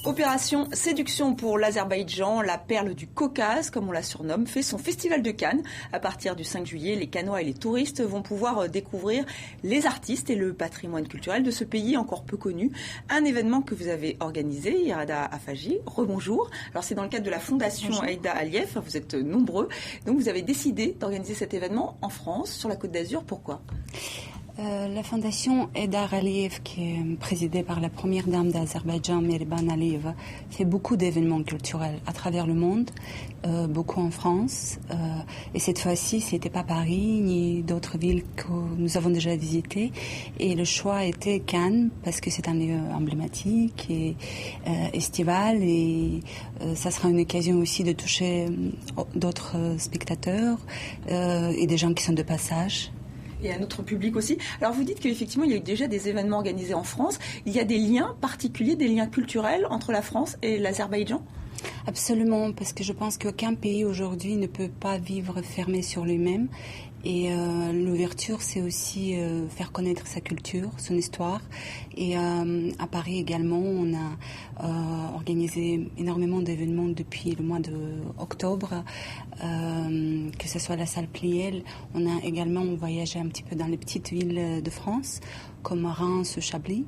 Opération Séduction pour l'Azerbaïdjan, la perle du Caucase, comme on la surnomme, fait son festival de Cannes. À partir du 5 juillet, les Cannois et les touristes vont pouvoir découvrir les artistes et le patrimoine culturel de ce pays encore peu connu. Un événement que vous avez organisé, Irada Afaji. Rebonjour. Alors c'est dans le cadre de la fondation Aïda Aliyev, vous êtes nombreux. Donc vous avez décidé d'organiser cet événement en France, sur la Côte d'Azur. Pourquoi ? La fondation Aïda Aliyev, qui est présidée par la première dame d'Azerbaïdjan, Mehriban Aliyeva, fait beaucoup d'événements culturels à travers le monde, beaucoup en France. Et cette fois-ci, c'était pas Paris ni d'autres villes que nous avons déjà visitées. Et le choix était Cannes, parce que c'est un lieu emblématique et estival. Et ça sera une occasion aussi de toucher d'autres spectateurs et des gens qui sont de passage. Et un autre public aussi. Alors vous dites qu'effectivement il y a eu déjà des événements organisés en France. Il y a des liens particuliers, des liens culturels entre la France et l'Azerbaïdjan ? Absolument, parce que je pense qu'aucun pays aujourd'hui ne peut pas vivre fermé sur lui-même. Et l'ouverture, c'est aussi faire connaître sa culture, son histoire. Et à Paris également, on a organisé énormément d'événements depuis le mois d'octobre, que ce soit la salle Pliel. On a également voyagé un petit peu dans les petites villes de France, comme Reims, Chablis.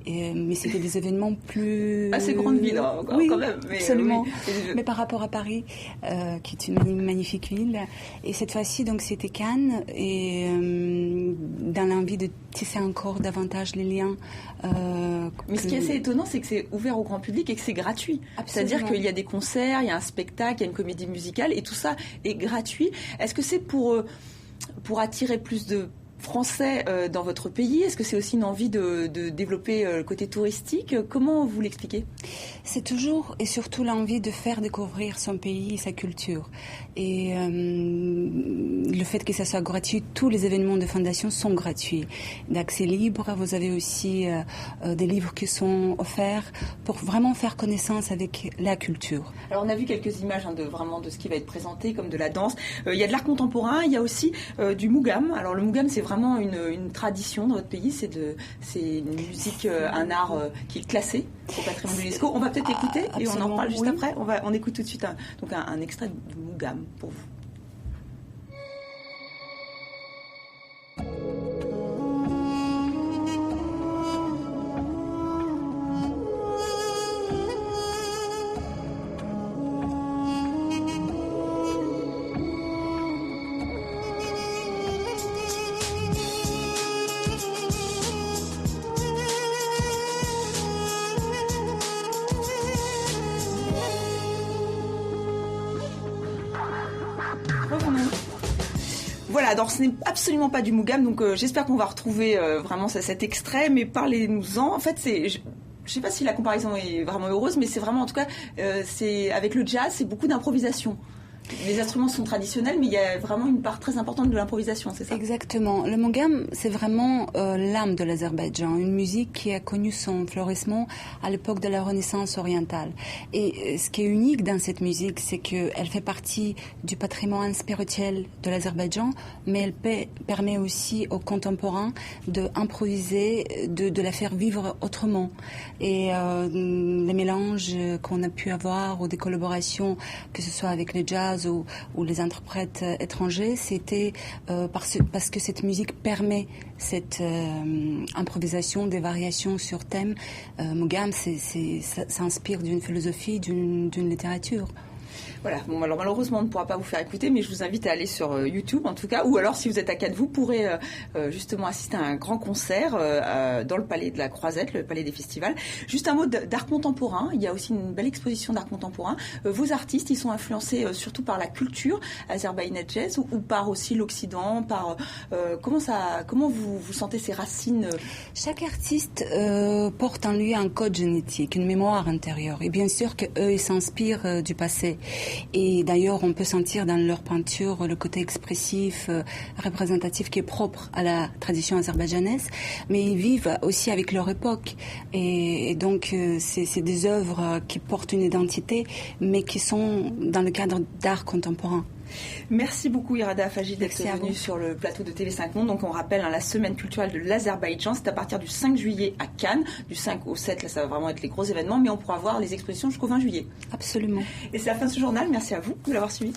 Mais c'était des événements plus... Assez grande ville, oui, quand même. Mais, absolument. Oui. Mais par rapport à Paris, qui est une magnifique ville. Et cette fois-ci, donc, c'était Cannes. Et dans l'envie de tisser encore davantage les liens. Mais ce qui est assez étonnant, c'est que c'est ouvert au grand public et que c'est gratuit. Absolument. C'est-à-dire qu'il y a des concerts, il y a un spectacle, il y a une comédie musicale, et tout ça est gratuit. Est-ce que c'est pour attirer plus de Français dans votre pays? Est-ce que c'est aussi une envie de développer le côté touristique? Comment vous l'expliquez? C'est toujours et surtout l'envie de faire découvrir son pays et sa culture. Et le fait que ça soit gratuit, tous les événements de fondation sont gratuits, d'accès libre. Vous avez aussi des livres qui sont offerts pour vraiment faire connaissance avec la culture. Alors on a vu quelques images de ce qui va être présenté, comme de la danse. Il y a de l'art contemporain, il y a aussi du mougam. Alors le mougam, c'est vraiment une tradition dans votre pays. C'est une musique, un art qui est classé au patrimoine de l'UNESCO. On va peut-être écouter et on en reparle juste après. On écoute tout de suite un extrait du mougam pour vous. Voilà, donc ce n'est absolument pas du mougam, donc j'espère qu'on va retrouver vraiment cet extrait, mais parlez-nous-en. En fait, je ne sais pas si la comparaison est vraiment heureuse, mais c'est vraiment, en tout cas, c'est avec le jazz, c'est beaucoup d'improvisation. Les instruments sont traditionnels, mais il y a vraiment une part très importante de l'improvisation, c'est ça? Exactement. Le mougam, c'est vraiment l'âme de l'Azerbaïdjan, une musique qui a connu son florissement à l'époque de la Renaissance orientale. Et ce qui est unique dans cette musique, c'est qu'elle fait partie du patrimoine spirituel de l'Azerbaïdjan, mais elle permet aussi aux contemporains d'improviser, de la faire vivre autrement. Et les mélanges qu'on a pu avoir ou des collaborations, que ce soit avec le jazz ou les interprètes étrangers, c'était parce que cette musique permet cette improvisation, des variations sur thème. Mougam, ça inspire d'une philosophie, d'une littérature. Voilà, bon, alors malheureusement on ne pourra pas vous faire écouter, mais je vous invite à aller sur YouTube en tout cas, ou alors si vous êtes à Cannes, vous pourrez justement assister à un grand concert dans le Palais de la Croisette, le Palais des Festivals. Juste un mot d'art contemporain, il y a aussi une belle exposition d'art contemporain. Vos artistes, ils sont influencés surtout par la culture azerbaïdjanaise ou par aussi l'Occident, comment vous sentez ces racines? Chaque artiste porte en lui un code génétique, une mémoire intérieure, et bien sûr qu'eux, ils s'inspirent du passé. Et d'ailleurs, on peut sentir dans leur peinture le côté expressif, représentatif qui est propre à la tradition azerbaïdjanaise, mais ils vivent aussi avec leur époque. Et donc, c'est des œuvres qui portent une identité, mais qui sont dans le cadre d'art contemporain. Merci beaucoup Irada Afagi d'être venue sur le plateau de TV5 Monde. Donc on rappelle la semaine culturelle de l'Azerbaïdjan, c'est à partir du 5 juillet à Cannes, du 5 au 7, là ça va vraiment être les gros événements, mais on pourra voir les expositions jusqu'au 20 juillet. Absolument. Et c'est la fin de ce journal, merci à vous de l'avoir suivi.